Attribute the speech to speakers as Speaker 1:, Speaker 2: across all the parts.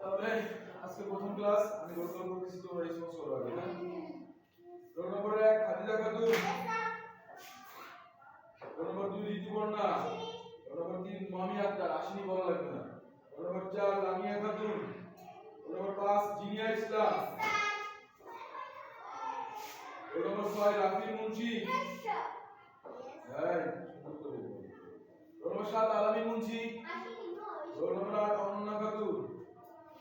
Speaker 1: তাহলে আজকে প্রথম ক্লাস আমি রোল কল করতেছি, তোমরা রেসপন্স করবে। হ্যাঁ, roll number 1 Khadija Khatun, roll number 2 Rituparna, roll number 3 Mami Akter, আশিনি বলা লাগবে না, roll number 4 Lamia Khatun, roll number 5 Jinia Islam, roll number 6 Rafi Munshi, হ্যাঁ সুন্দর করে, roll number 7 Alamin Munshi, roll number 8 Ananya Khatun,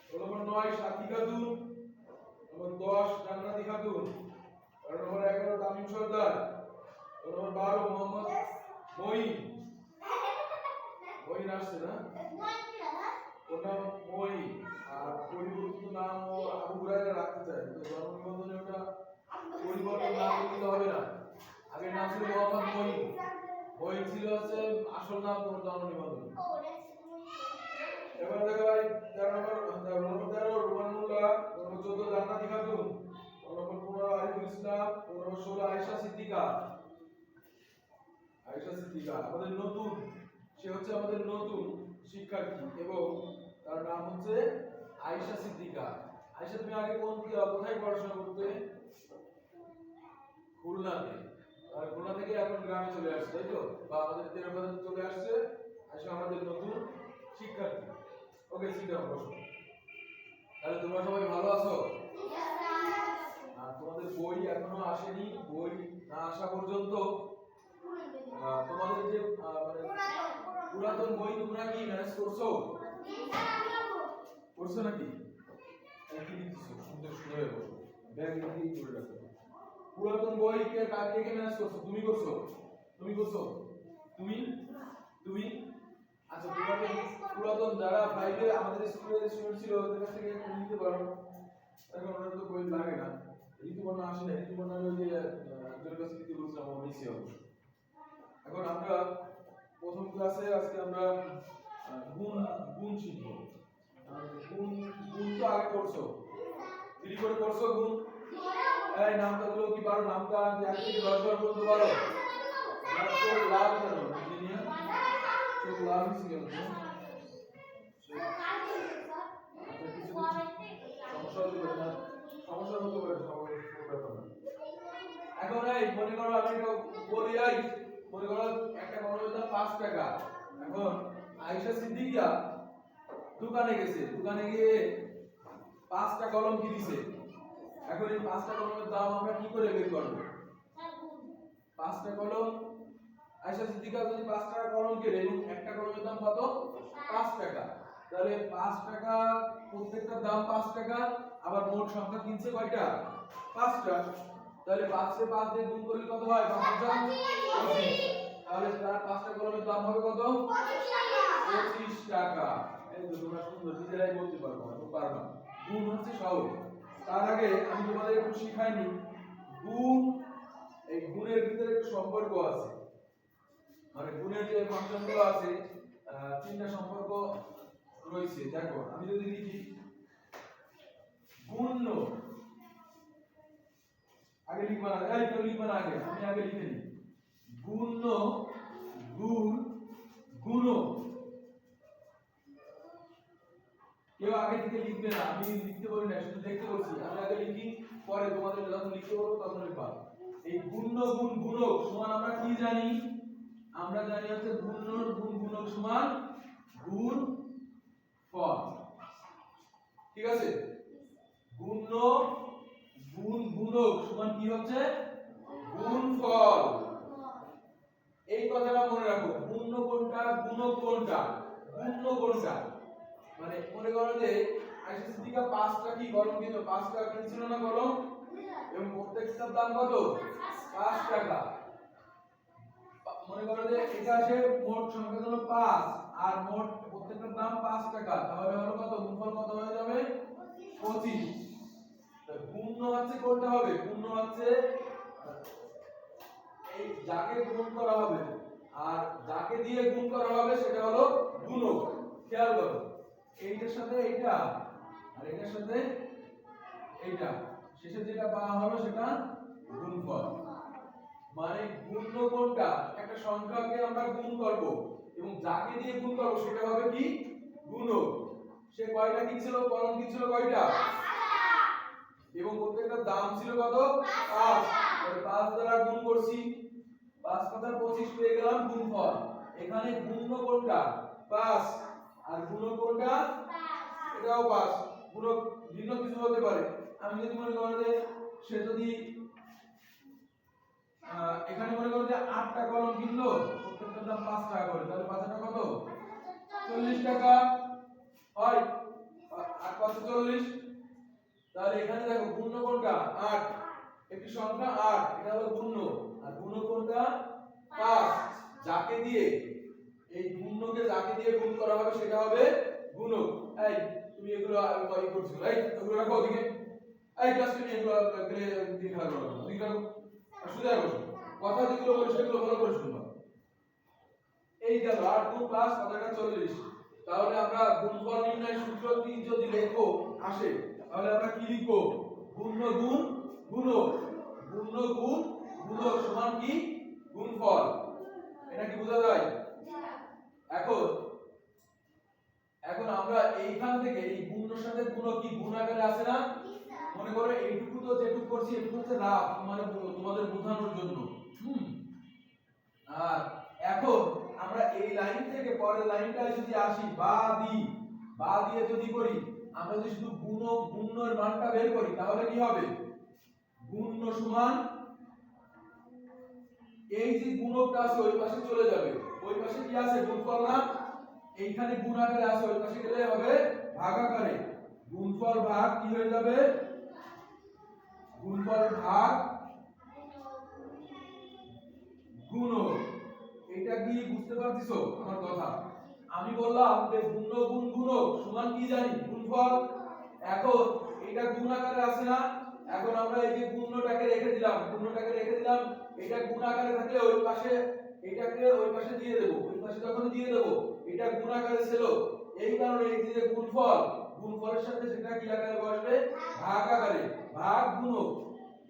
Speaker 1: roll number 9 Sathi Khatun, number 10 Jannati Khatun, roll number 11 Tamim Sardar, roll number 12 Mohammad Moin. Moin আসছে না, ওর নাম মঈন, আর পরিবর্তিত নাম ও আবু হুরায়রা রাখতে চায়, তো জন্ম নিবন্ধনে ওটা পরিবর্তন না করতে হবে না। আগের নাম ছিল মোহাম্মদ মঈন, মঈন ছিল হচ্ছে আসল নাম তোমার জন্ম নিবন্ধন। এবার দেখো ভাই 13 নম্বর রুমানুল্লাহ, নম্বর 14 জান্নাতি খাতুন, নম্বর 15 আরিফুল ইসলাম, নম্বর 16 আয়েশা সিদ্দিকা। আয়েশা সিদ্দিকা আমাদের নতুন, সে হচ্ছে আমাদের নতুন শিক্ষার্থী এবং তার নাম হচ্ছে আয়েশা সিদ্দিকা। আয়েশা তুমি আগে কোথায় পড়াশোনা করতে? খুলনাতে। আর খুলনা থেকে এখন গ্রামে চলে আসছে, তাই তো? বা আমাদের তেরোবাজারে চলে আসছে। আয়েশা আমাদের নতুন শিক্ষার্থী। ওকে, সিট ডাউন, বসো। তাহলে তোমরা সবাই ভালো আছো? আর তোমাদের বই এখনো আসেনি, বই না আসা পর্যন্ত তোমাদের যে মানে পুরাতন বই তোমরা কি ম্যানেজ করছো? করছো নাকি? কি লিখছো? সুন্দর শুনে বসো, ব্যাগ এদিকেই করে রাখো। পুরাতন বই কে কে ম্যানেজ করছো? তুমি করছো? তুমি করছো? তুমি তুমি আচ্ছা, তোমাদের পুরাতন যারা 5 এ আমাদের স্কুলের স্টুডেন্ট ছিল ওদের কাছ থেকে নিতে পারো। এখন ওরা তো বই লাগে না। ঋতুপর্ণা আসে না, ঋতুপর্ণার ওই যে একজনের কাছে নিতে বলছিলাম, ও নিচে অবশ্য। এখন আমরা প্রথম ক্লাসে আজকে আমরা গুণ গুণ শিখব। গুণ গুণ তো আগে করছো, কি করে করছো গুণ? এই নামটা গুলো কি পারো? নামটা 1 থেকে 10 বার পর্যন্ত পারো? চোখ লাল কেন? ইঞ্জিনিয়ার চোখ লাল হয়েছে কেন? সমস্যা হতে পারে না, সমস্যা হতে পারে, এখন এই মনে করো আমি বলি, এই মনে করো একটা কলমের দাম 5 টাকা। এখন আয়েশা সিদ্দিকা দোকানে গেছে, দোকানে গিয়ে 5টা কলম কিনেছে। এখন এই 5টা কলমের দাম আমরা কি করে বের করব? 5টা কলম আয়েশা সিদ্দিকা যদি 5 টাকা কলম কিনে এবং একটা কলমের দাম কত? 5 টাকা। তাহলে 5 টাকা, প্রত্যেকটার দাম 5 টাকা, আবার মোট সংখ্যা কিনছে কয়টা? 5টা। তাহলে 5 কে 5 দিয়ে গুণ করলে কত হয়? 5 × 25। তাহলে তার 5টা কলমের দাম হবে কত? 25 টাকা। এই তো তোমরা সুন্দর নিজেরাই বলতে পারবো, আমি পারবো না। গুণ হচ্ছে সহজ। তার আগে আমি তোমাদের একটু শিখাইনি গুণ। এই গুণের ভিতরে একটা সম্পর্ক আছে, মানে গুণের যে ফাংশনগুলো আছে, 3টা সম্পর্ক রয়েছে। দেখো আমি যদি লিখি গুণ্য, আগে লিখবা না, এই তো লিখবা না, আগে আমি আগে লিখে নিই। গুণ্য গুণ গুণ, কেউ আগে থেকে লিখবে না, আমি লিখতে বলি না, শুধু দেখতে বলছি। আমি আগে লিখি, পরে তোমাদের যখন লিখতে বলবো তখন লিখবা। এই গুণ্য গুণ গুণক সমান আমরা কি জানি? আমরা জানি হচ্ছে গুণ্যর গুণ গুণক সমান গুণ ফল। ঠিক আছে? গুণ্য গুণ গুণক সমান কি হচ্ছে? গুণফল। এই কথাটা মনে রাখো। গুণ্য কোনটা, গুণক কোনটা? গুণ্য কোনটা মানে মনে করো যে আয়েশা সিদ্দিকা 5টা কি কলম কিনলো, 5 টাকা কিনছিল না কলম, এবং প্রত্যেকটার দাম কত? 5 টাকা। মনে করো যে এটা আসে মোট সংখ্যা হলো 5 আর মোট প্রত্যেকটার দাম 5 টাকা, তাহলে হলো কত? গুণফল কত হয়ে যাবে? 25। তো গুণ্য হচ্ছে কোনটা হবে? গুণ্য হচ্ছে এই যাকে গুণ করা হবে আর যাকে দিয়ে গুণ করা হবে সেটা হলো গুণক। খেয়াল করো, এইটার সাথে এইটা আর এটার সাথে এইটা, শেষে যেটা পাওয়া হলো সেটা গুণফল। মানে গুণ্য কোনটা? একটা সংখ্যাকে আমরা গুণ করব এবং যাকে দিয়ে গুণ করব সেটা হবে কি? গুণক। সে কয়টা কিনছিল, কলম কিনছিল কয়টা, এবং প্রত্যেকটার দাম ছিল কত, 5। তাহলে 5 দ্বারা গুণ করছি, 5 কথা 25 পেয়ে গেলাম গুণফল। এখানে গুণ্য কোনটা, 5, আর গুণক কোনটা, এটাও 5। গুণক ভিন্ন কিছু হতে পারে। আমি যদি মনে করি যে সে যদি এখানে মনে করো যে 8টা কলম কিনলো, প্রত্যেকটার দাম 5 টাকা করে, তাহলে 5 টাকা কত, 40 টাকা হয়। আর কত 40, তাহলে এখানে দেখো গুণ্য কোনটা, 8, একটি সংখ্যা 8, এটা হলো গুণ্য, আর গুণক কোনটা, 5। যাকে দিয়ে এই গুণ্যকে যাকে দিয়ে গুণ করা হবে সেটা হবে গুণক। এই তুমি এগুলো কই করছো, এই এগুলো রাখো ওদিকে, এই ক্লাস তুমি এগুলো দেখা করো না, তুমি রাখো সুদা বসো, কথা যেগুলো বলি সেগুলো ভালো করে শুনবা। এই গেল 8 গুণ 5 কতটা, 40। তাহলে আমরা গুণফল নির্ণয় সূত্রটি যদি লেখো আসে, তাহলে আমরা কি লিখবো, গুণ্য গুণ গুণক, গুণ্য গুণ গুণক সমান কি, গুণফল। এটা কি বোঝা যায়? এখন এখন আমরা এইখান থেকে এই গুণের সাথে গুণক কি গুণ আকারে আছে না, মনে করো এইটুকু তো যেটুকু করছি এটুকু হচ্ছে রাফ, মানে তোমাদের বোঝানোর জন্য। আর এখন আমরা এই লাইন থেকে পরের লাইনটায় যদি আসি বা দিয়ে যদি করি, আমরা যদি শুধু গুণ্যের মানটা বের করি তাহলে কি হবে, গুণ্য সমান এই যে গুণকটা আছে ওই পাশে চলে যাবে, ওই পাশে কি আছে গুণফল না, এইখানে গুণ আকারে আছে, ওই পাশে গেলে হবে ভাগ আকারে। গুণফল ভাগ কি হয়ে যাবে, গুণফল ভাগ গুণক। এটা কি বুঝতে পারছিস আমার কথা? আমি বললাম যে গুণ্য গুণ গুণক সমান কি জানি, গুণফল। এখন এটা গুণ আকারে আছে না, এখন আমরা এই যে গুণ্যটাকে রেখে দিলাম, এটা গুণ আকারে থাকলে ওই পাশে এটাকে ওই পাশে দিয়ে দেব, ওই পাশে যখন দিয়ে দেব এটা গুণ আকারে ছিল, এই কারণে এই যে গুণফলের সাথে সেটা কি আকারে বসবে, ভাগ আকারে, ভাগ গুণক।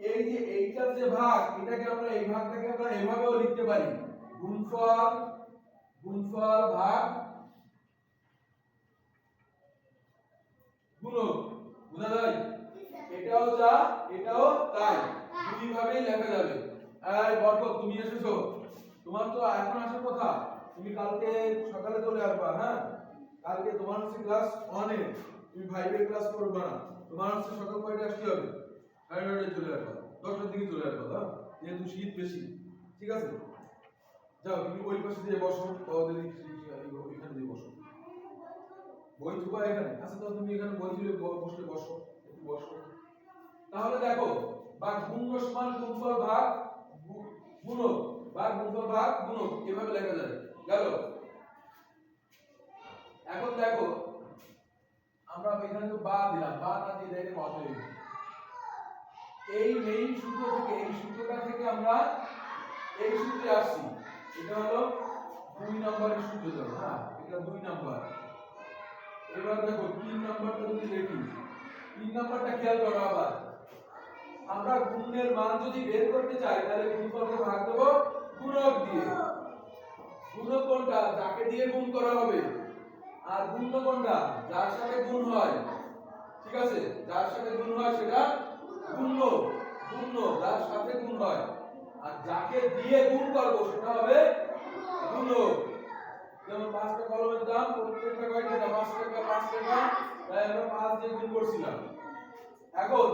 Speaker 1: এই যে এইটার যে ভাগ, এটাকে আমরা এই ভাগটাকে আমরা এভাবেও লিখতে পারি, গুণফল ভাগ গুণক। বুঝা যায়? এটাও যা এটাও তাই, দুই ভাবেই লেখা যাবে। এই বরকত তুমি এসেছো, তোমার তো এখন আসার কথা, তুমি কালকে সকালে চলে আসবা। হ্যাঁ, কালকে তোমার হচ্ছে ক্লাস 1 এ, তুমি 5 এর ক্লাস করবে না। তোমার হচ্ছে সকাল কয়টা আসতে হবে, 9:30 চলে আসবা, 10টার দিকে চলে আসবা। হ্যাঁ, যেহেতু শীত বেশি, ঠিক আছে? যাও তুমি ওই পাশে দিয়ে বসো, ওদের এখানে দিয়ে বসো, বই থুবা এখানে আচ্ছা, তো তুমি এখানে বই তুলে বসলে বসো, একটু বসো। তাহলে দেখো, বা গুণ্য সমান গুণফল ভাগ গুণক, বা গুণফল ভাগ গুণক, এভাবে লেখা যায়। গেল। এখন দেখো আমরা এখানে তো বা দিলাম, বা না দিয়ে দেখে অতএব এই মেইন সূত্র থেকে, এই সূত্রটা থেকে আমরা এই সূত্রে আসছি, এটা হলো 2 নম্বরের সূত্র যাবে। হ্যাঁ, এটা 2 নাম্বার। এবার দেখো 3 নাম্বারটা যদি দেখি, 3 নাম্বারটা খেয়াল করো। আবার আমরা গুণের মান যদি বের করতে চাই তাহলে গুণফলকে ভাগ দেব গুণক দিয়ে। গুণক কোনটা, যাকে দিয়ে গুণ করা হবে, আর গুণ্য কোনটা, যার সাথে গুণ হয়। ঠিক আছে, যার সাথে গুণ হয় সেটা গুণ্য, যার সাথে গুণ হয়। আর যাকে দিয়ে গুণ করব সেটা হবে গুণক। যেমন 5টা কলমের দাম প্রত্যেকটা কয় টাকা, 5 টাকা, 5 টাকা, তাই আমরা 5 দিয়ে গুণ করছিলাম। এখন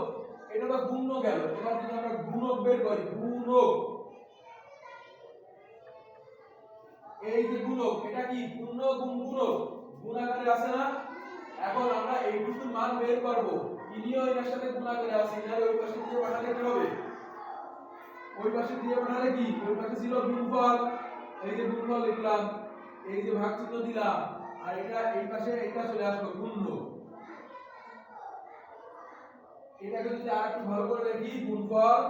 Speaker 1: এটা তো গুণ্য গেল, এবার যদি আমরা গুণক বের করি, গুণক, এই যে গুণক, এটা কি গুণ্য গুণ গুণক, গুণ আকারে আছে না। এখন আমরা এইটুকুর মান বের করব, ইনিও এর সাথে গুণ আকারে আছে, এর ওই পাশে দিয়ে পাঠালে কি হবে, ওই পাশে দিয়ে পাঠালে কি, ওই পাশে ছিল গুণফল, এই যে গুণফল লিখলাম, এই যে ভাগ চিহ্ন দিলাম, আর এটা এই পাশে এটা চলে আসলো গুণ্য। এটাকে যদি আরেকটু ভালো করে লিখি, গুণফল,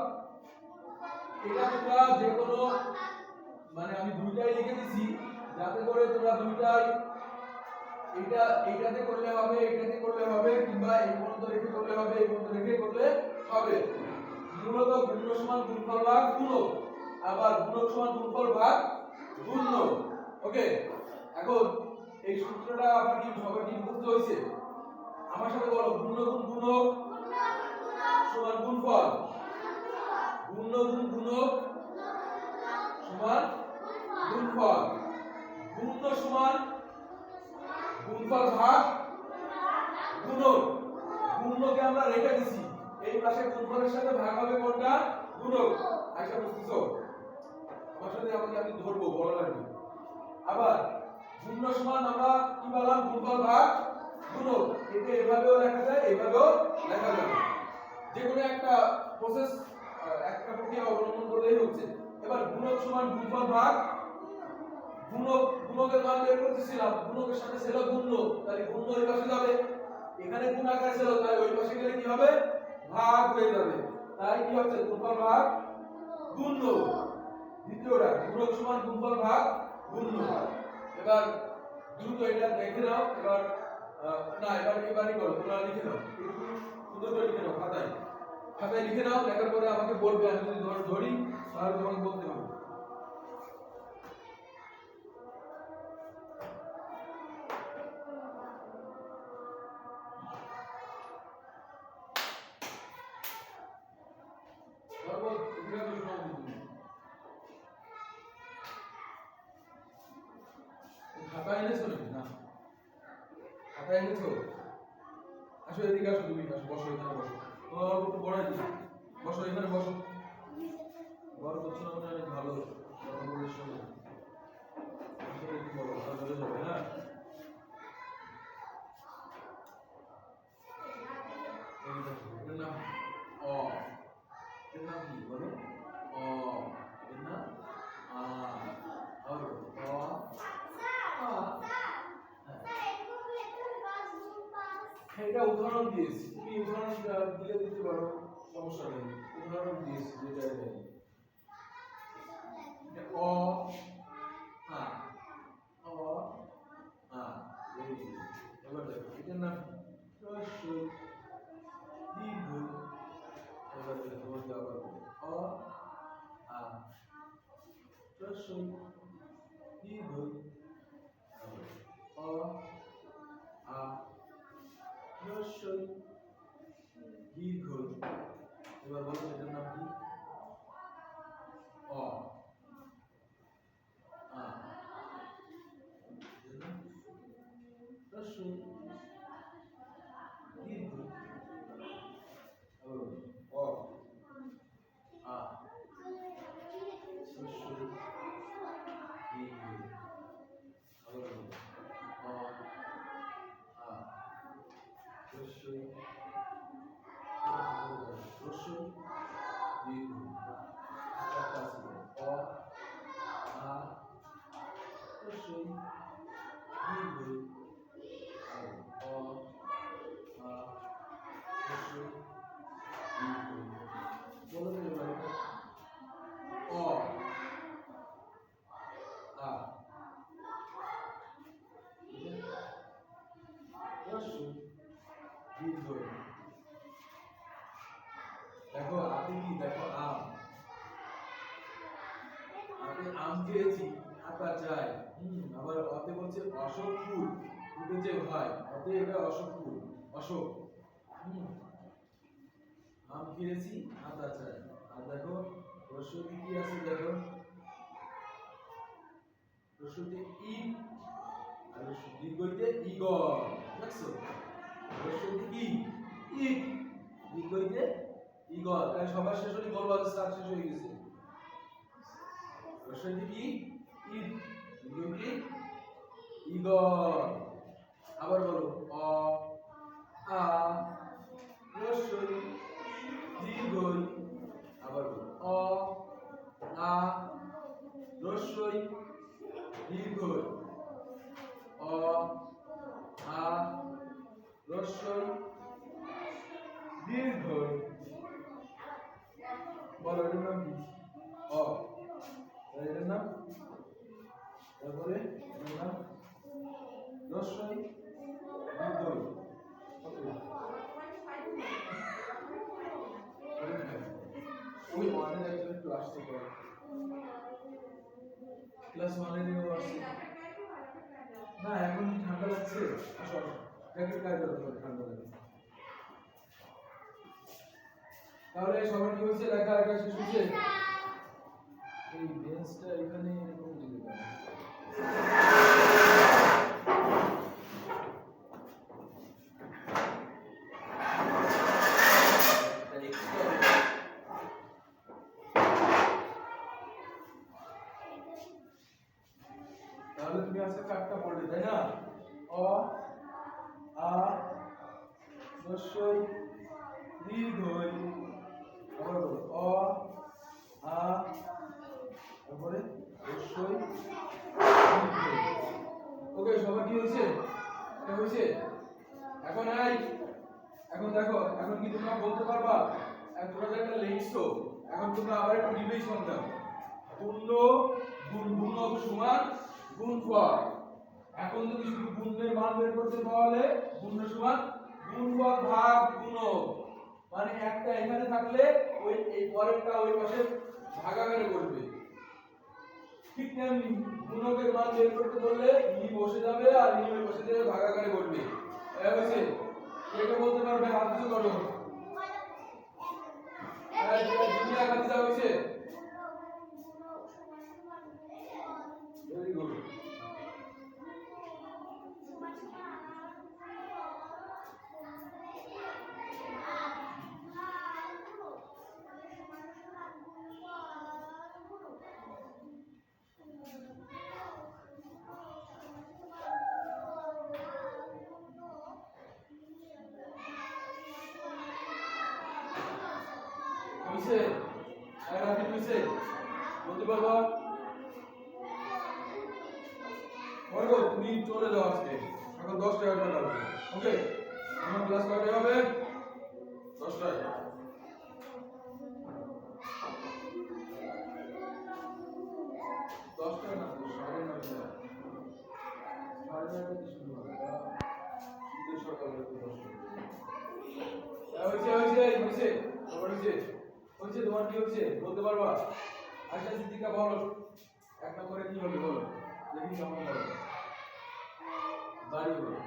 Speaker 1: এটা তোমরা যে কোনো, মানে আমি দুইটাই লিখে দিছি যাতে করে তোমরা দুইটাই, এটা এইটাতে করলে হবে, এটাতে করলে হবে, কিংবা এই পর্যন্ত রেখে করলে হবে, এই পর্যন্ত রেখে করলে হবে। মূলত গুণ্য সমান গুণফল ভাগ গুণক, আবার গুণক সমান গুণফল ভাগ গুণ্য। ওকে, এখন এই সূত্রটা আবার কি সবাই কি বুঝতে হইছে? গুণ গুণক সমান গুণফল, গুণ গুণ গুণক সমান গুণফল, গুণ সমান গুণফল ভাগ গুণক, গুণকে আমরা রেখে দিছি এই পাশে গুণফলের সাথে ভাগ হবে কোনটা গুণক। আশা বুঝতেছো? আমার সাথে আমি ধরবো বড় লাগবে। আবার গুণ সমান আমরা কি বললাম গুণফল ভাগ গুণক, এটা এভাবেও লেখা যায় এভাবেও লেখা যাবে, যে কোনো একটা প্রসেস একটা প্রক্রিয়া অবলম্বন করলেই হচ্ছে। এবার গুণক সমান গুণফল ভাগ গুণক, গুণকের মান বের করতেছিলাম, গুণকের সাথে ছিল গুণ্য, তাহলে গুণ্য ওই পাশে যাবে, এখানে গুণ আকারে ছিল তাই ওই পাশে গেলে কি হবে ভাগ হয়ে যাবে, তাই কি হচ্ছে গুণফল ভাগ গুণ্য। দ্বিতীয়টা গুণক সমান গুণফল ভাগ গুণ্য। এবার দ্রুত এটা দেখে নাও, এবার না এবারই করো, তোমরা লিখে নাও, একটু সুন্দর করে লিখে নাও খাতায়, খাতায় লিখে নাও, লেখার পরে আমাকে বলবে, আমি যদি ধরি তাহলে তোমাকে বলতে হবে। খাতা এনেছো নাকি? না খাতা এনেছো? আসো এদিকে আসো, তুমি আসো, বসো এখানে বসো, তোমার অল্প একটু বড়াই দিই, বসো এখানে বসো। বড় করছো না মানে অনেক ভালো বড় সঙ্গে আসলে একটু বড় ভালো হয়ে যাবে। হ্যাঁ এর নাম অ, এর নাম কি বলো? অ, এর নাম আ, আর অ আ। এটা উদাহরণ দিয়েছি, তুমি উদাহরণ দিলে দিতে পারো, সমস্যা নেই, উদাহরণ দিয়েছি যেটা নেই। অ আ, অ আ, এবার দেখো এটার নাম হ্রস্ব দীর্ঘ। এবার দেখো তোমাকে আবার অ আ, হ্রস্ব দীর্ঘ, অ আ, হ্রস্ব দীর্ঘ। এবার বলো এটার নাম কি? অ আ, হ্রস্ব দীর্ঘ, অ আ, হ্রস্ব দীর্ঘ, আবার অ আ, হ্রস্ব হ্রস্ব দীর্ঘ, চারটা আছে, অ আ, হ্রস্ব দীর্ঘ, অ আ, হ্রস্ব দীর্ঘ। বলো তো এবার অ আ, হ্রস্ব দীর্ঘ। দেখো আপনি কি দেখো আম, আপনি আম খেয়েছি আতা চাই, আবার অতে বলছে অশোক ফুল ফুটেছে ভাই, অতে এটা অশোক ফুল, অশোক, আম খেয়েছি আতা চাই। আর দেখো রসুদি কি আছে দেখো, রসুদি ই, আর দীর্ঘইতে ইগল, দেখছো রসুদি কি ই, দীর্ঘইতে ইগল, তাই সবার শেষ হলে গল বাজে স্টার্ট শেষ হয়ে গেছে। রসুদি কি ই, দীর্ঘইতে ইগল। আবার বলো অ আ, রসুই দীর্ঘই, আবার বলো অ আ, রসুই দীর্ঘই, অ আ, রসুই দীর্ঘই। বলো এটার নাম কি? অ, এটার নাম, তারপরে এটার নাম রসুই দীর্ঘই। ওই ওয়ানের একটু আসতে পারে, ক্লাস ওয়ানের আসছে না, এখন ঠান্ডা লাগছে, আসো জ্যাকেট গায়ে দাও, ঠান্ডা লাগে। তাহলে সবার কি হয়েছে লেখা এটা শেষ হয়েছে এই বেঞ্চটা এখানে এরকম দিতে পারে তাহলে তুমি আজকে চারটা পড়লে তাই না অ আ রস্বই দীর্ঘই আবার বলো অ আ তারপরে রস্বই দীর্ঘই ওকে সবার কি হয়েছে এটা হয়েছে এখন এখন দেখো এখন কি তোমরা বলতে পারবা তোমরা যে একটা লিখছো এখন তোমরা আবার একটু রিভিশন দাও পূর্ণ গুণক সমান গুণফল এখন যদি শুধু গুণের মান বের করতে পারলে গুণ সমান গুণফল ভাগ গুণক মানে একটা এখানে থাকলে ওই এই পরেরটা ওই পাশে ভাগাকারে করবে ঠিক তেমনি গুণকের মান বের করতে বললে ই বসে যাবে আর ই ওই পাশে থেকে ভাগাকারে করবে এই হইছে এটা বলতে পারবে হাত উঁচু করো এই দুনিয়া কাছে হইছে ভেরি গুড হইছে আর আপনি হইছে বলতে পারবা বলো তুমি চলে যাও আজকে এখন 10 টাকা করে লাগবে ওকে আমার ক্লাস কয়টায় হবে 10 টায় 10 টাকা না 9:30 9:30 শুরু হবে শীতের সকালে 10 হইছে তোমার হইছে হইছে তোমার কি হচ্ছে বলতে পারবা আচ্ছা সিদ্দিকা বলো এক নম্বরে কি হবে বলো দেখি কেমন বলো বাড়ি বলো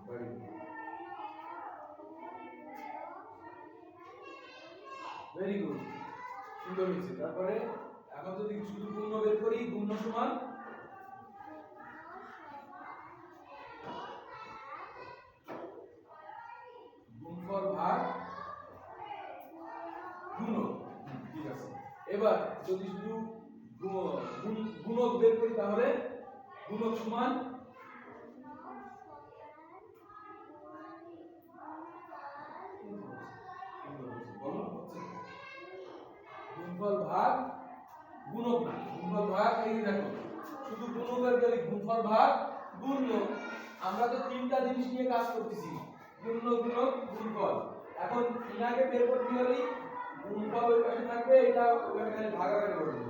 Speaker 1: বাড়ি ভেরি গুড সুন্দর হয়েছে তারপরে এখন যদি শুধু পূর্ণ বের করি গুণ সমান গুণফল ভাগ গুণক ঠিক আছে এবার যদি শুধু গুণক বের করি তাহলে গুণক সমান গুণফল ভাগ গুণক না গুণফল ভাগ এই দেখো শুধু গুণকের গেলে গুণফল ভাগ গুণক আমরা তো তিনটা জিনিস নিয়ে কাজ করতেছি গুণ গুণক গুণফল এখন ইনাকে বের করতে হলে গুণফল ওই পাশে থাকবে এটা ওখানে খালি ভাগাভাগি করবে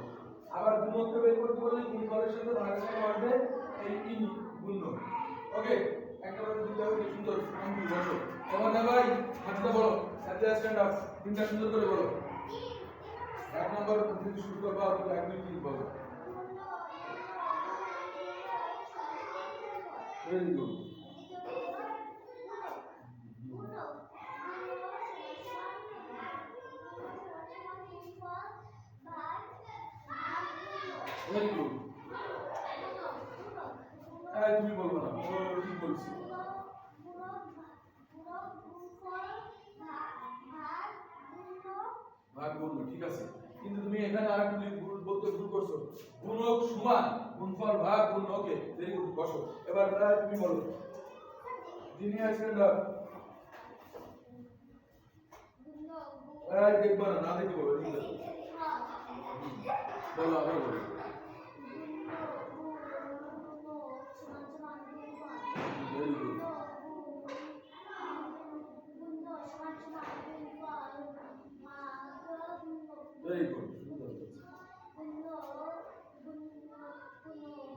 Speaker 1: আবার গুণককে বের করতে বললে গুণফলের সাথে ভাগাভাগি করবে এই তিন গুণক ওকে একটা করে দুইটা হচ্ছে সুন্দর আমি বসো এবার না ভাই হাতটা বলো হাতটা স্ট্যান্ড আপ তিনটা সুন্দর করে বলো এক নাম্বার থেকে শুরু করবা আর এক দুই তিন বলো ভেরি গুড ভেরি গুড তুমি বলবো না ও ঠিক বলছি ভাগ গুণ ঠিক আছে কিন্তু তুমি এখানে আরেকটু বলতে ভুল করছো গুণক সমান গুণফল ভাগ গুণ ওকে ভেরি গুড বসো এবার তুমি বলো জিনিয়া স্ট্যান্ডার্ড দেখবা না দেখে বলো ঠিক আছে বলো আবার বলো ভেরি গুড ভেরি গুড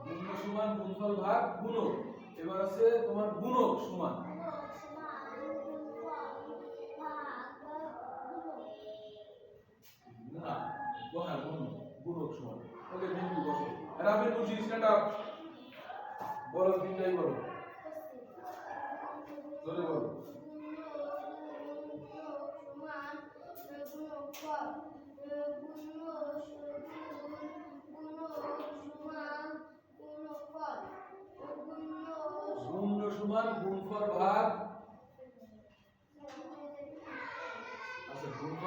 Speaker 1: গুণ সমান গুণফল ভাগ গুণক এবার আছে তোমার গুণক সমান না হ্যাঁ গুণক সমান ওকে থ্যাংক ইউ বসো রাবিন মুশি স্ট্যান্ড আপ বলো তিনটাই বলো জোরে বলো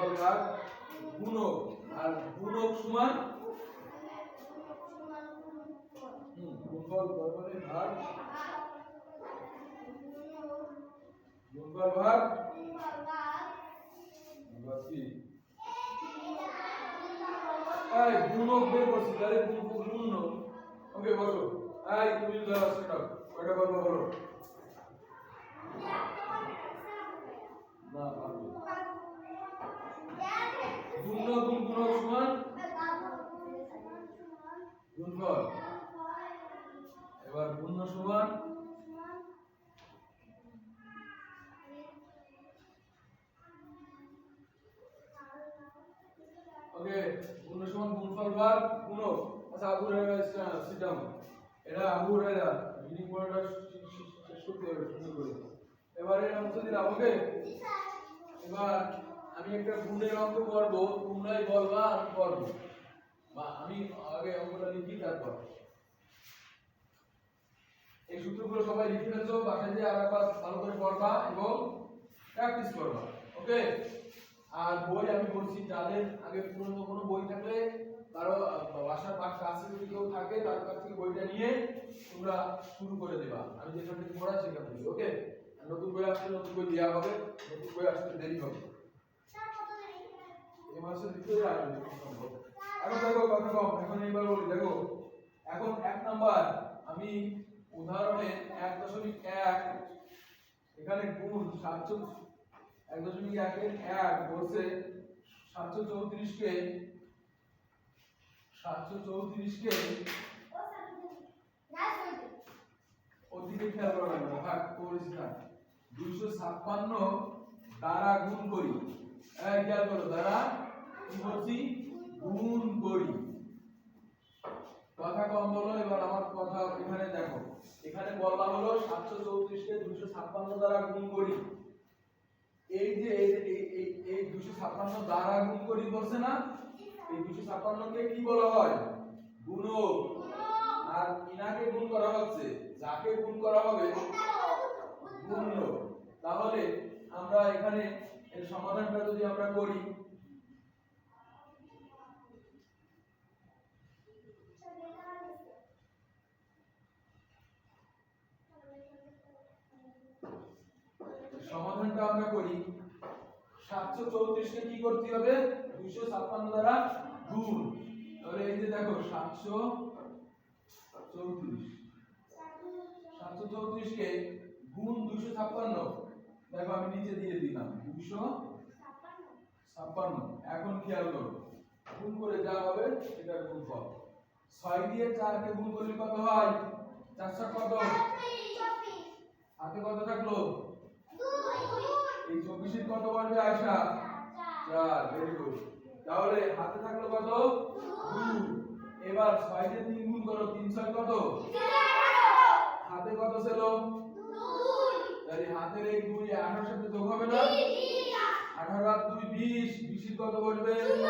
Speaker 1: গুণফল ভাগ গুণক, আর গুণক সমান গুণফল বর্গের ভাগ গুণফল ভাগ কি এই গুণক বের করছি তাহলে গুণক। ওকে বলো এই তুমি দাও সেটা কয়টা বলবো বলো না পারবে গুণক সমান গুণফল, এবার গুণ সমান ওকে গুণ সমান গুণফল ভাগ গুণক। আচ্ছা আবু হুরায়রা সিট ডাউন, এটা আবু হুরায়রা মিনিং পড়াটা শেষ করতে হবে সুন্দর করে। এবারে এটা মুছে দিলাম। ওকে এবার আমি একটা গুণের অঙ্ক করব, তোমরাই বলবা আমি করব, বা আমি আগে অঙ্কটা লিখি তারপর এই সূত্রগুলো সবাই লিখে ফেলছো, বাসায় যে আরেকবার ভালো করে পড়বা এবং প্র্যাকটিস করবা। ওকে আর বই আমি বলছি যাদের আগে পুরনো কোনো বই থাকলে কারো বাসার পাশ কাছে যদি কেউ থাকে তার কাছ থেকে বইটা নিয়ে তোমরা শুরু করে দেবা, আমি যেখান থেকে পড়াই সেখান থেকে। ওকে নতুন বই আসলে নতুন বই দেওয়া হবে, নতুন বই আসতে দেরি হবে, এই মাসের ভিতরে আসবে সম্ভব। এখন দেখো কথা কম, এখন এইবার বলি দেখো এখন 1 নাম্বার আমি উদাহরণে 1.1 এখানে গুণ 1.1 এর 1 বলছে 734 কে ওদিকে খেয়াল করা লাগবে, ভাগ করেছি না 256 দ্বারা গুণ করি। এই খেয়াল করো দ্বারা কি বলছি গুণ করি। কথা কম বলো, এবার আমার কথা এখানে দেখো, এখানে বলা হলো 734 কে 256 দ্বারা গুণ করি। এই যে এই 256 দ্বারা গুণ করি বলছে না, এই 256 কে কি বলা হয় গুণক, আর ইনাকে গুণ করা হচ্ছে, যাকে গুণ করা হবে গুণক। তাহলে আমরা এখানে এর সমাধানটা যদি আমরা করি সমাধানটা আমরা করি 734 কে কি করতে হবে 256 দ্বারা গুণ। তাহলে এই যে দেখো 734 কে গুণ 256, দেখো আমি নিচে দিয়ে দিলাম 256। এখন খেয়াল করো গুণ করে যা হবে সেটার গুণফল। 6 দিয়ে 4 কে গুণ করলে কত হয় 4 7 কত, হাতে কত থাকলো 2, এই 24 এর কত বলবে আয়শা 4, ভেরি গুড। তাহলে হাতে থাকলো কত 2, এবার 6 দিয়ে 3 গুণ করো 3 6 কত 18, হাতে কত ছিল 2, তাহলে হাতের এই 2 18 সাথে যোগ হবে না 18 আর 2 20, 20 এর কত বলবে 0,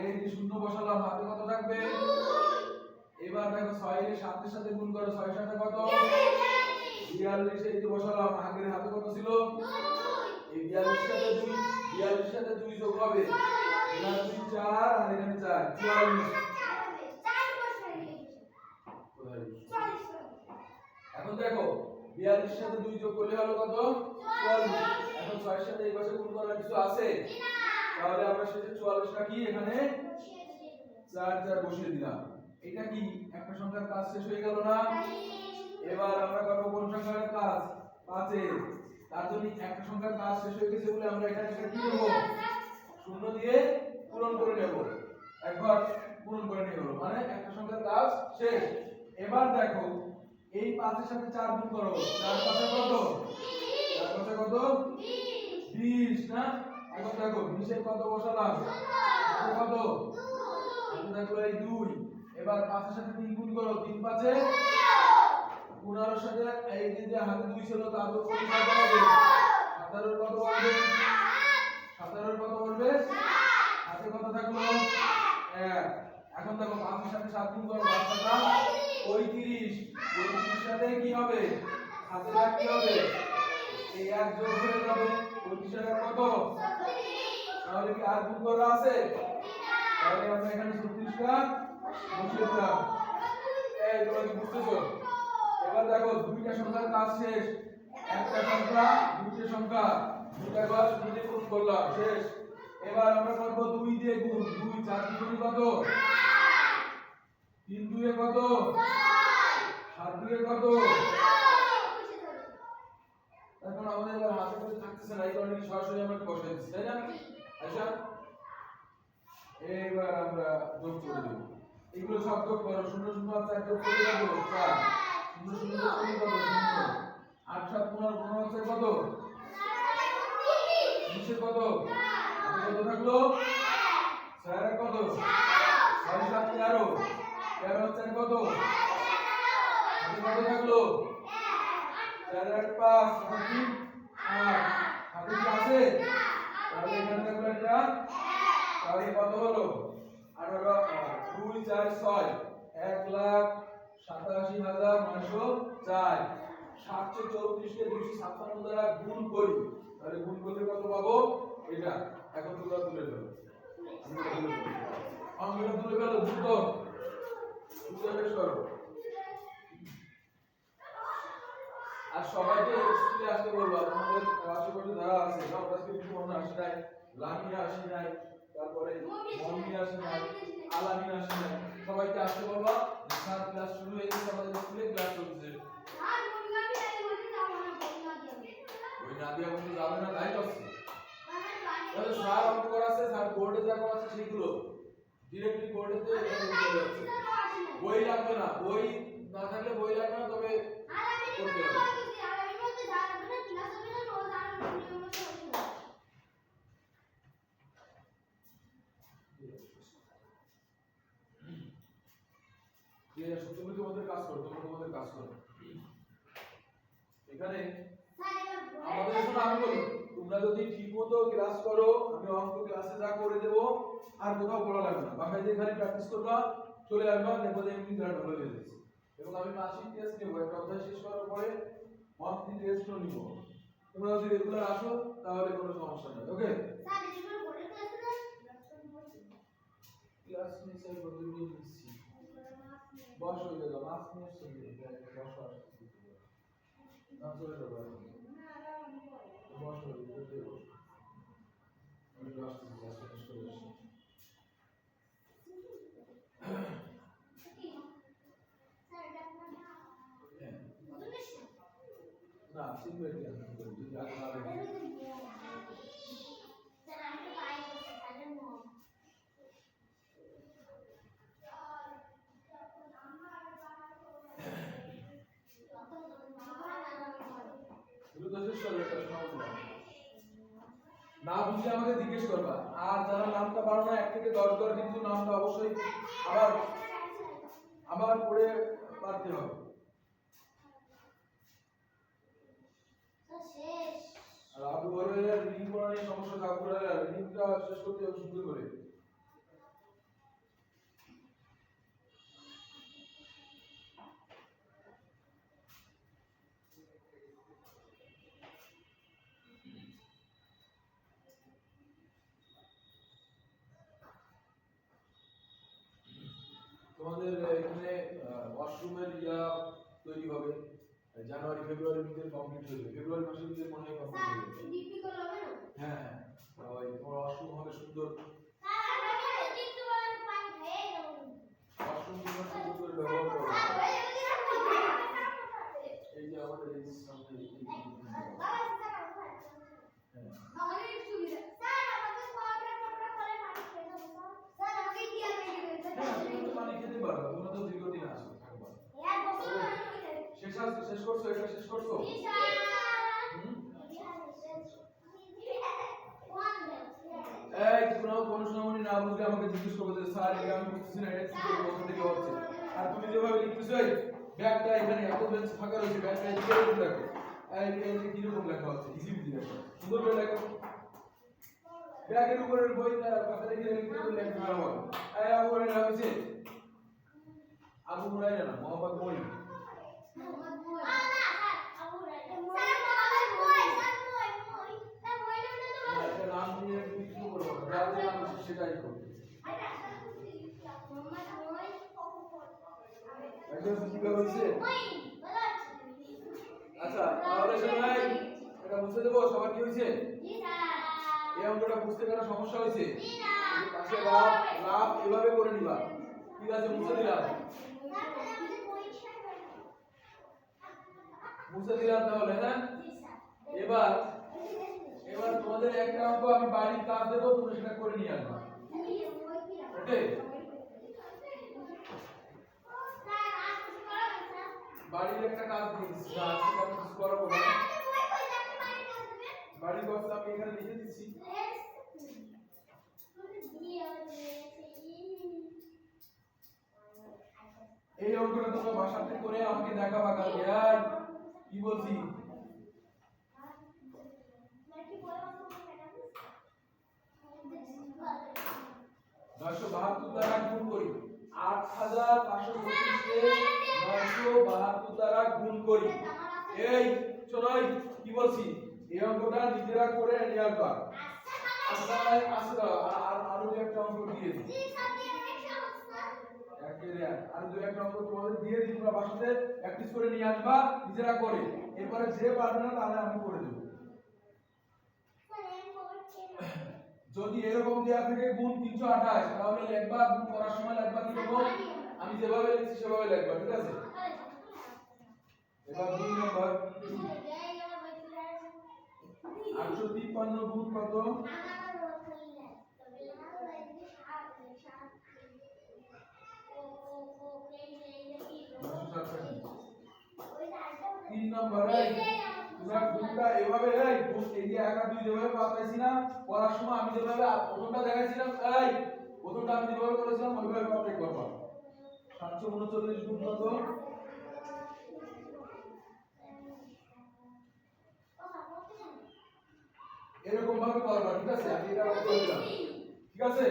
Speaker 1: এই যে শূন্য বসালাম হাতে কত থাকবে 2। এবার দেখো 6 এর 7 এর সাথে গুণ করো 6 7 কত 42, এই যে বসালাম আগের হাতে কত ছিল 2, এই 42 সাথে 2 যোগ হবে 4 আর এখানে 4 44। এখন দেখো 42 সাথে 2 যোগ করলে হলো কত 44। এখন 6 এর সাথে এই পাশে গুণ করার কিছু আছে তাহলে আমরা শেষে 44 টা কি এখানে 4 4 বসিয়ে দিলাম। এটা কি একটা সংখ্যার কাজ শেষ হয়ে গেল না। এবার আমরা করব কোন সংখ্যার কাজ 5 এর, তার জন্য একটা সংখ্যার কাজ শেষ হয়ে গেছে বলে আমরা এখানে কি দেব শূন্য দিয়ে পূরণ করে নেব, একবার পূরণ করে নিয়ে হলো মানে একটা সংখ্যার কাজ শেষ। এবার দেখো এই 5 এর সাথে 4 গুণ করো 4 5 কত 4 5 কত 20 না। এখন দেখো 20 এর কত বসালাম কত 2, দেখো এই 2, এবার 5 এর সাথে 3 গুণ করো 3 5 এ 15 সাথে এই যে হাতে 2 ছিল তার উপর কত হবে 17 এর কত বলবে 17 এর কত বলবে হাতে কত থাকলো 1। এখন দেখো 5 এর সাথে 7 গুণ করো 5 7 35, 35 সাথে কি হবে হাতে কি হবে এই 1 যোগ হয়ে যাবে 35 এর কত তাহলে কি আর গুণ করা আছে? তাহলে আমরা এখানে 36টা বসিয়ে দিলাম। এই তোমরা কি বুঝতেছো? এবার দেখো দুইটা সংখ্যার কাজ শেষ। একটা সংখ্যা দুইটা সংখ্যা দুইটা ঘর দুই গুণ করলাম শেষ। এবার আমরা করব 2 দিয়ে গুণ। 2 4 দুগুণে কত? 3 দুয়ে কত? 7 দুয়ে কত? এখন আমাদের এবার হাতে করে থাকতেছে না, এই কারণে সরাসরি আমরা বসাই দিচ্ছি, তাই না? আচ্ছা এবার আমরা যোগ করে দেব। এগুলো সব যোগ করো। 0 0 আর 4 যোগ করে দেব 4। 0 0 যোগ করে কত? 0। 8 7 15 15 হচ্ছে কত? 20 এর কত? কত থাকলো? 4 এর কত? 6 7 13। 13 হচ্ছে কত? কত থাকলো? 4 8 5 3 8। হাতে কি আছে? তাহলে এখানে থাকলো একটা। তাহলে কত হলো? 18 2 4 6 1,87,904। 734 কে 256 দ্বারা গুণ করি, তাহলে গুণ করলে কত পাবো? এটা। এখন তোমরা তুলে ফেলো। অঙ্কটা তুলে ফেলো দ্রুত। শেষ করো। আর সবাইকে স্কুলে আসতে বলবো। তোমাদের আশেপাশে যারা আছে সব আজকে বিপন্ন আসে নাই, লামিয়া আসে নাই, তারপরে মমি আসে নাই, আলামিন আসে নাই, সবাইকে আসতে বলবা। স্যার ক্লাস শুরু হয়ে গেছে, আমাদের স্কুলে ক্লাস চলছে। ওই নাদিয়া বন্ধু যাবে না, তাই করছে। তাহলে স্যার অঙ্ক করাছে, স্যার বোর্ডে যা করাছে সেগুলো ডিরেক্টলি বোর্ডেতে লিখে যাচ্ছে। বই লাগবে না, বই না থাকলে বই লাগবে না, তবে করতে হবে। তুমি তোমাদের কাজ করো, তোমাদের কাজ করো। এখানে আমাদের জন্য আমি বলি, তোমরা যদি ঠিকমতো ক্লাস করো, আমি অঙ্ক ক্লাসে যা করে দেব আর কোথাও বলা লাগবে না। বাসায় যে খালি প্র্যাকটিস করবা, চলে আসবা, দেখো যে এমনি গ্রেড ভালো হয়ে যাচ্ছে। এবং আমি মাসিক টেস্ট নেব, একটা অধ্যায় শেষ করার পরে মান্থলি টেস্টও নিব। তোমরা যদি রেগুলার আসো তাহলে কোনো সমস্যা নেই। ওকে স্যার, রেগুলার বোর্ডে ক্লাস না ক্লাস নিচে বদলে নিচ্ছি। বস হয়ে গেল, মাস নিয়ে আসছে, বস আসছে না, চলে যাবো। বস হয়ে গেল, আমি আসছি, ক্লাস শেষ করে আসছি। না চিনবে কি আমি যদি আগে না দেখি। না বুঝলে আমাকে জিজ্ঞেস করবা। আর যারা নামটা পারো না 1 থেকে 10 করে কিন্তু নামটা অবশ্যই আবার পড়ে পারতে হবে। আর আবু হরাইরার রিডিং পড়া নিয়ে সমস্যা, আবু হরাইরার রিডিংটা শেষ করতে হবে সুন্দর করে। তোমাদের এখানে ওয়াশরুমের তৈরি হবে জানুয়ারি ফেব্রুয়ারির মধ্যে কমপ্লিট হয়ে যাবে। ফেব্রুয়ারি মাসের মধ্যে মনে হয় কমপ্লিট হয়ে যাবে। ডিপি কল হবে না? হ্যাঁ হ্যাঁ, ওই তোমার ওয়াশরুম হবে সুন্দর। স্যার আমাকে একটু বলেন, পানি খেয়ে যাবো। ওয়াশরুম গুলো সুন্দর করে ব্যবহার করো। এই যে আমাদের এই সামনে এই আমাদের সুবিধা। স্যার আমাদের কোয়াড্রেট আমরা করে পানি খেয়ে যাবো। স্যার আমাকে কি আর পানি খেতে পারবা, তোমরা তো দীর্ঘদিন আসো থাকবা। ইয়ার বছর শেষ করছো, এটা শেষ করছো? এই কোনো সময় না বুঝলে আমাকে জিজ্ঞেস করবে যে স্যার এটা আমি বুঝছি না, এটা কি করব, কোথা থেকে হচ্ছে। আর তুমি যেভাবে লিখতেছো, এই ব্যাগটা এখানে এত বেঞ্চ ফাঁকা রয়েছে, ব্যাগটা এদিকে রেখে রাখো। এই কি রকম লেখা হচ্ছে, ইজি বুঝি লেখা, সুন্দর করে লেখো। ব্যাগের উপরের বইটা পাশে রেখে লিখতে তো লেখা ভালো হবে। এই আবু হরাইরা হইছে, আবু হরাইরা না, মোহাম্মদ মই। মোহাম্মদ মই না স্যার, আবু হরাইরা। স্যার মোহাম্মদ মই, স্যার মই, স্যার মই না তো এটা নাম দিয়ে কিছু করব না। যা জানা বলছি সেটাই করবে। একদম ঠিক হয়েছে। আচ্ছা তাহলে সবাই এটা বুঝতে দেবো সবার কি হয়েছে? এই অঙ্কটা বুঝতে কারো সমস্যা হয়েছে? পাশে লাভ এভাবে করে নিবা। ঠিক আছে মুছে দিলাম। মুছে দিলাম তাহলে হ্যাঁ। এবার এবার তোমাদের একটা অঙ্ক আমি বাড়ির কাজ দেবো, তুমি সেটা করে নিয়ে আসবা। ওকে বাড়ির একটা কাজ দিয়ে দিচ্ছি, আজকে আমি কিছু করাবো না। বাড়ির কাজ আমি এখানে লিখে দিচ্ছি। এই অঙ্কটা তোমরা বাসাতে করে আমাকে দেখাবা কালকে। আর কি বলছি? 972 দ্বারা গুণ করি। 8525 কে 972 দ্বারা গুণ করি। এই চলোই কি বলছি? এই অঙ্কটা নিজেরা করে নিয়ে আসবা। আচ্ছা আর আরো একটা অঙ্ক দিয়ে দিই। আর দুই একটা অঙ্ক তোমাদের দিয়ে দিই, তোমরা বাসাতে প্র্যাকটিস করে নিয়ে আসবা নিজেরা করে। এরপরে যে পারবে না তাহলে আমি করে দেব। যদি এরকম দেয়া থাকে গুণ 328 তাহলে লিখবা, গুণ করার সময় লিখবা কি দেব? আমি যেভাবে লিখছি সেভাবে লিখবা। ঠিক আছে? এবার 2 নাম্বার 853 গুণ কত? 3 নম্বরে তোমরা গুণটা এভাবে এই গুণ এদিকে 1 আর 2 যেভাবে পাইছি না করার সময় আমি যেভাবে প্রথমটা দেখাইছিলাম, এই প্রথমটা আমি যেভাবে করেছিলাম ওইভাবে পাবলিক করবা। 739 গুণ কত? এরকম ভাবে করবা। ঠিক আছে? আমি এটা করে দিলাম। ঠিক আছে?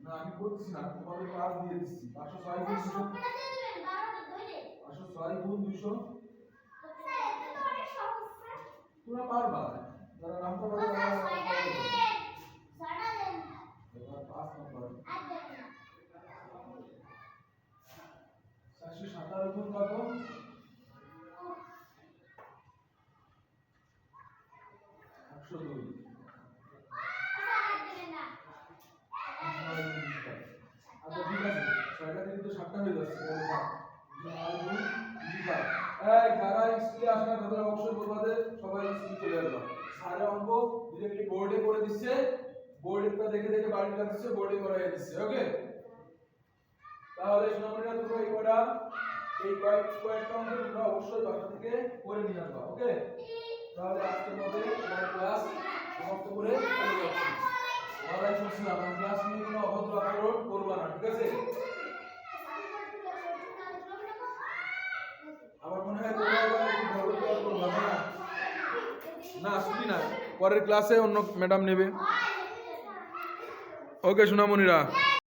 Speaker 1: না আমি করতেছি না, তোমাদের ক্লাস দিয়ে দিচ্ছি। 506 গুণ 200 506 গুণ 200 তোমরা পারবা। যারা নামটা পারবে তারা এবার 5 নম্বর 417 গুণ কত? 102 আচ্ছা ঠিক আছে, 6টা থেকে তো 7টা হয়ে যাচ্ছে। এই যারা স্কুলে আসে না তাদের অবশ্যই বলবা যে সবাই স্কুলে চলে আসবা। সারা অঙ্ক ডিরেক্টলি বোর্ডে করে দিচ্ছে, বোর্ডটা দেখে দেখে বাড়ি কাজ দিচ্ছে, বোর্ডে করাই দিচ্ছে। ওকে তাহলে সোনামণিরা তোমরা এই কয়েকটা অঙ্ক তোমরা অবশ্যই বাসা থেকে করে নিয়ে আসবা। ওকে তাহলে আজকের মধ্যে আমার ক্লাস সমাপ্ত করে চলে যাচ্ছি। ওয়ালাইকুম আসসালাম। ক্লাস নিয়ে কোনো অভদ্র আচরণ করবা না। ঠিক আছে? আমার মনে হয় তোমরা করবা না। না ছুটি না, পরের ক্লাসে অন্য ম্যাডাম নেবে। ওকে সোনামণিরা।